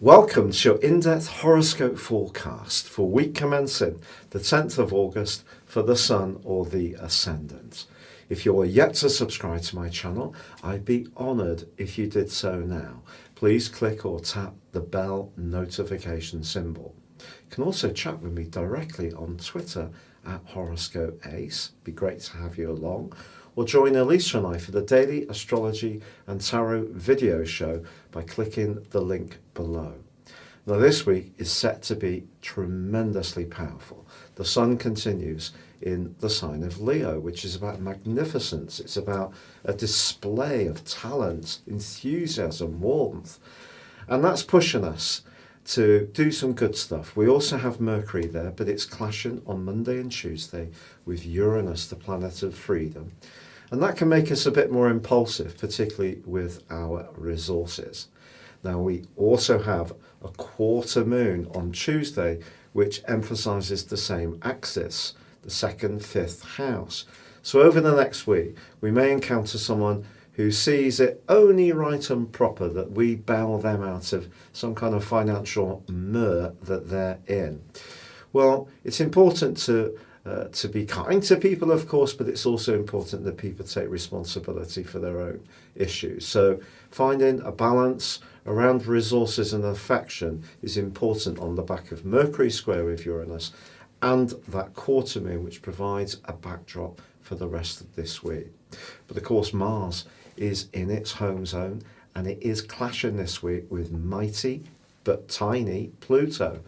Welcome to your in-depth horoscope forecast for week commencing the 10th of August for the Sun or the Ascendant. If you're yet to subscribe to my channel, I'd be honoured if you did so now. Please click or tap the bell notification symbol. You can also chat with me directly on Twitter at Horoscope Ace. Be great to have you along. Or join Elisa and I for the daily astrology and tarot video show by clicking the link below. Now this week is set to be tremendously powerful. The Sun continues in the sign of Leo, which is about magnificence. It's about a display of talent, enthusiasm, warmth. And that's pushing us to do some good stuff. We also have Mercury there, but it's clashing on Monday and Tuesday with Uranus, the planet of freedom. And that can make us a bit more impulsive, particularly with our resources. Now, we also have a quarter moon on Tuesday, which emphasizes the same axis, the second, fifth house. So over the next week, we may encounter someone who sees it only right and proper that we bail them out of some kind of financial mire that they're in. Well, it's important to be kind to people, of course, but it's also important that people take responsibility for their own issues. So finding a balance around resources and affection is important on the back of Mercury square with Uranus and that quarter moon, which provides a backdrop for the rest of this week. But of course, Mars is in its home zone and it is clashing this week with mighty but tiny Pluto.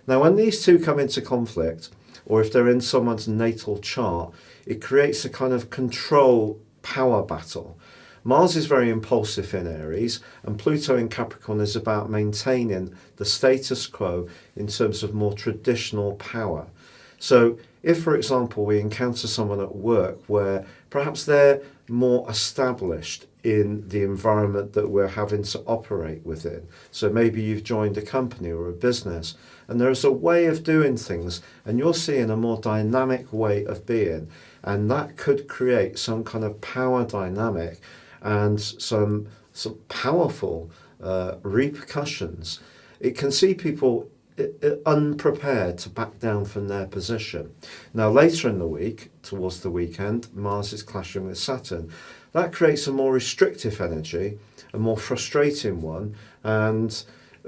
Now, when these two come into conflict, or if they're in someone's natal chart, it creates a kind of control power battle. Mars is very impulsive in Aries, and Pluto in Capricorn is about maintaining the status quo in terms of more traditional power. So if, for example, we encounter someone at work where perhaps they're more established in the environment that we're having to operate within. So maybe you've joined a company or a business and there's a way of doing things and you're seeing a more dynamic way of being, and that could create some kind of power dynamic and some powerful repercussions. It can see people unprepared to back down from their position. Now later in the week, towards the weekend, Mars is clashing with Saturn. That creates a more restrictive energy, a more frustrating one, and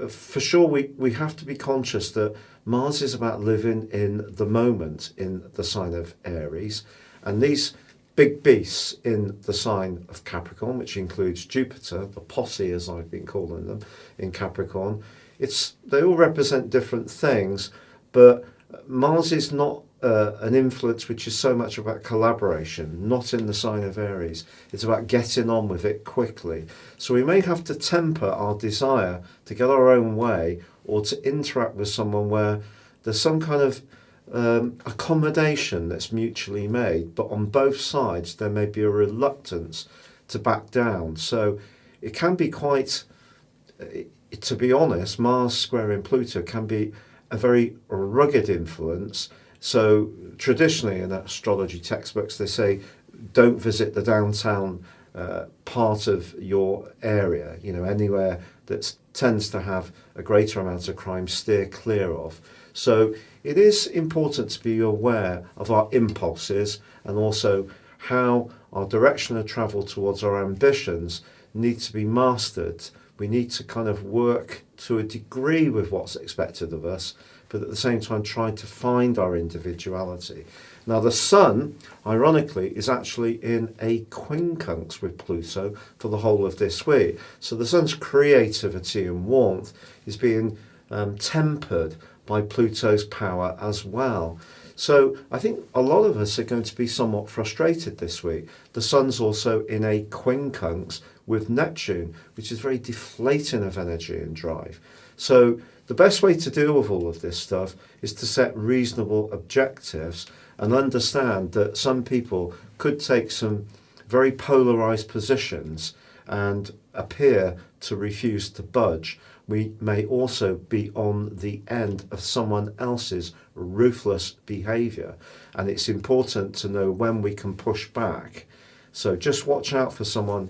for sure we have to be conscious that Mars is about living in the moment in the sign of Aries, and these big beasts in the sign of Capricorn, which includes Jupiter, the posse as I've been calling them in Capricorn, they all represent different things, but Mars is not an influence which is so much about collaboration, not in the sign of Aries. It's about getting on with it quickly. So we may have to temper our desire to get our own way or to interact with someone where there's some kind of accommodation that's mutually made, but on both sides there may be a reluctance to back down. So it can be quite, to be honest, Mars squaring Pluto can be a very rugged influence. So traditionally in astrology textbooks they say don't visit the downtown part of your area, anywhere that tends to have a greater amount of crime, steer clear of. So it is important to be aware of our impulses and also how our direction of travel towards our ambitions needs to be mastered. We need to kind of work to a degree with what's expected of us, but at the same time try to find our individuality. Now the Sun, ironically, is actually in a quincunx with Pluto for the whole of this week. So the Sun's creativity and warmth is being tempered by Pluto's power as well. So I think a lot of us are going to be somewhat frustrated this week. The Sun's also in a quincunx with Neptune, which is very deflating of energy and drive. So the best way to deal with all of this stuff is to set reasonable objectives and understand that some people could take some very polarized positions and appear to refuse to budge. We may also be on the end of someone else's ruthless behavior, and it's important to know when we can push back. So just watch out for someone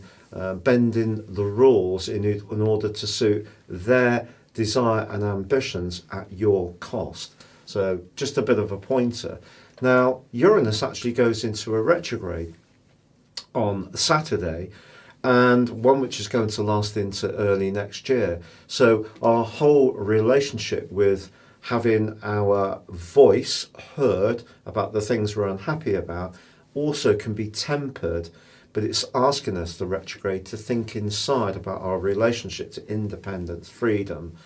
bending the rules in order to suit their desire and ambitions at your cost. So just a bit of a pointer. Now, Uranus actually goes into a retrograde on Saturday, and one which is going to last into early next year. So our whole relationship with having our voice heard about the things we're unhappy about also can be tempered, but it's asking us, the retrograde, to think inside about our relationship to independence, freedom,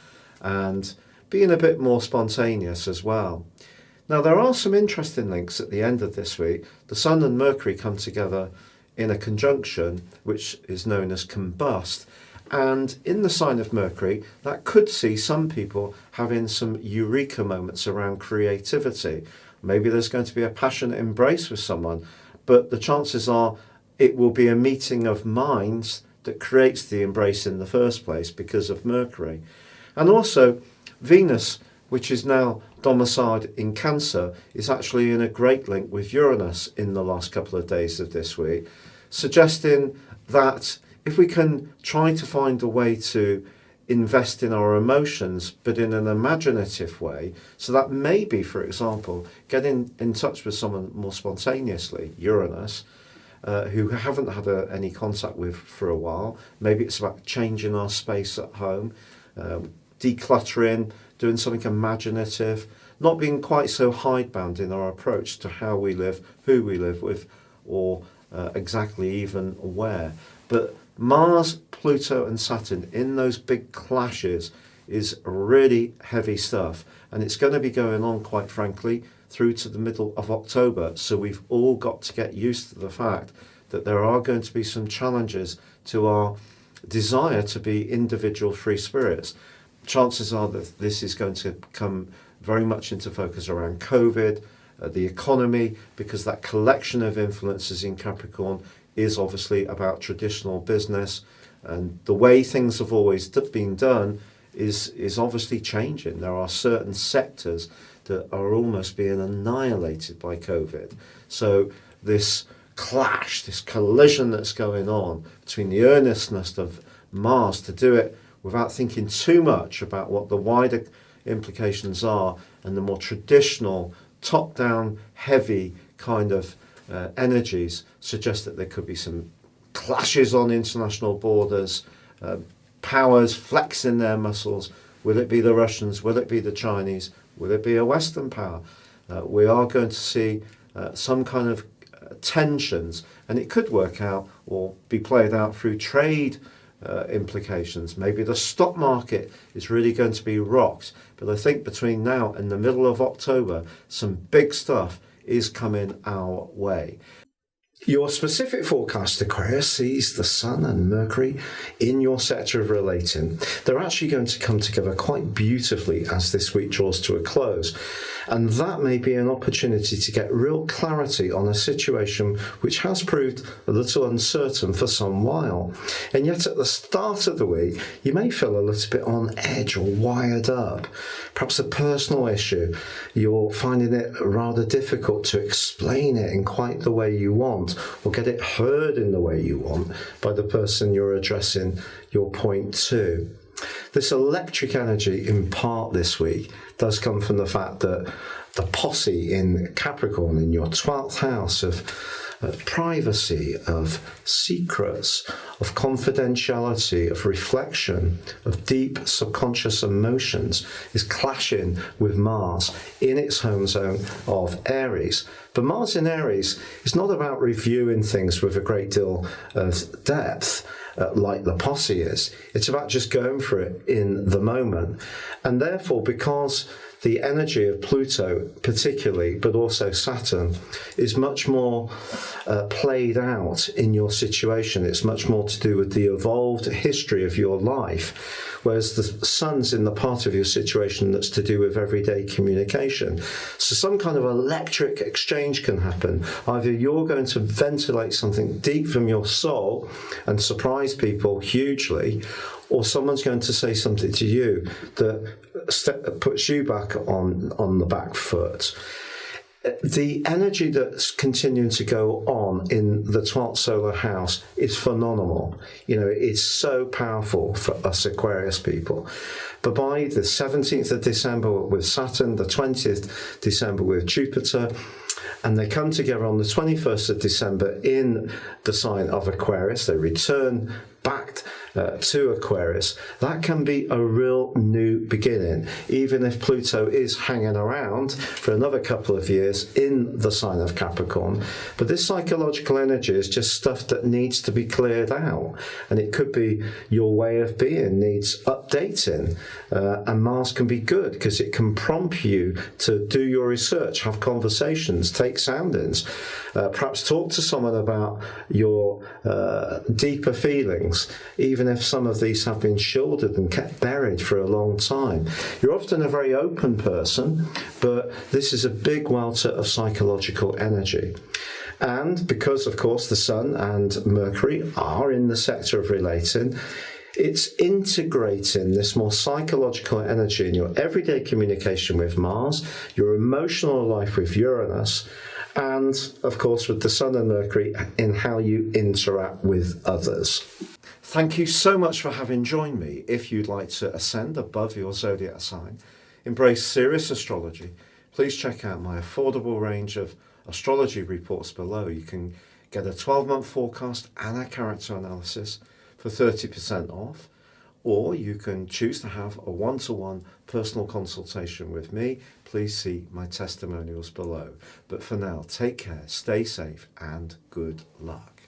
and being a bit more spontaneous as well. Now, there are some interesting links at the end of this week. The Sun and Mercury come together in a conjunction, which is known as combust. And in the sign of Mercury, that could see some people having some eureka moments around creativity. Maybe there's going to be a passionate embrace with someone, but the chances are it will be a meeting of minds that creates the embrace in the first place because of Mercury. And also, Venus, which is now domiciled in Cancer, is actually in a great link with Uranus in the last couple of days of this week, suggesting that if we can try to find a way to invest in our emotions, but in an imaginative way, so that maybe, for example, getting in touch with someone more spontaneously, Uranus, who haven't had any contact with for a while. Maybe it's about changing our space at home, decluttering, doing something imaginative, not being quite so hidebound in our approach to how we live, who we live with, or exactly even where. But Mars, Pluto and Saturn in those big clashes is really heavy stuff, and it's going to be going on, quite frankly, through to the middle of October. So we've all got to get used to the fact that there are going to be some challenges to our desire to be individual free spirits. Chances are that this is going to come very much into focus around COVID, the economy, because that collection of influences in Capricorn is obviously about traditional business, and the way things have always been done is obviously changing. There are certain sectors that are almost being annihilated by COVID. So this clash, this collision that's going on between the earnestness of Mars to do it without thinking too much about what the wider implications are, and the more traditional, top-down, heavy kind of energies suggest that there could be some clashes on international borders, powers flexing their muscles. Will it be the Russians? Will it be the Chinese? Will it be a Western power? We are going to see some kind of tensions, and it could work out or be played out through trade implications. Maybe the stock market is really going to be rocked, but I think between now and the middle of October, some big stuff is coming our way. Your specific forecast, Aquarius, sees the Sun and Mercury in your sector of relating. They're actually going to come together quite beautifully as this week draws to a close. And that may be an opportunity to get real clarity on a situation which has proved a little uncertain for some while. And yet at the start of the week, you may feel a little bit on edge or wired up. Perhaps a personal issue. You're finding it rather difficult to explain it in quite the way you want, or get it heard in the way you want by the person you're addressing your point to. This electric energy, in part this week, does come from the fact that the posse in Capricorn, in your 12th house of privacy, of secrets, of confidentiality, of reflection, of deep subconscious emotions, is clashing with Mars in its home zone of Aries. But Mars in Aries is not about reviewing things with a great deal of depth, like the posse is. It's about just going for it in the moment. And therefore, because the energy of Pluto particularly, but also Saturn, is much more played out in your situation. It's much more to do with the evolved history of your life, whereas the Sun's in the part of your situation that's to do with everyday communication. So some kind of electric exchange can happen. Either you're going to ventilate something deep from your soul and surprise people hugely, or someone's going to say something to you that puts you back on the back foot. The energy that's continuing to go on in the 12th solar house is phenomenal. It's so powerful for us Aquarius people. But by the 17th of December with Saturn, the 20th December with Jupiter, and they come together on the 21st of December in the sign of Aquarius, they return back to Aquarius. That can be a real new beginning, even if Pluto is hanging around for another couple of years in the sign of Capricorn. But this psychological energy is just stuff that needs to be cleared out, and it could be your way of being needs updating, and Mars can be good because it can prompt you to do your research, have conversations, take soundings, perhaps talk to someone about your deeper feelings, even if some of these have been shielded and kept buried for a long time. You're often a very open person, but this is a big welter of psychological energy. And because, of course, the Sun and Mercury are in the sector of relating, it's integrating this more psychological energy in your everyday communication with Mars, your emotional life with Uranus, and, of course, with the Sun and Mercury in how you interact with others. Thank you so much for having joined me. If you'd like to ascend above your zodiac sign, embrace serious astrology, please check out my affordable range of astrology reports below. You can get a 12-month forecast and a character analysis for 30% off, or you can choose to have a one-to-one personal consultation with me. Please see my testimonials below. But for now, take care, stay safe, and good luck.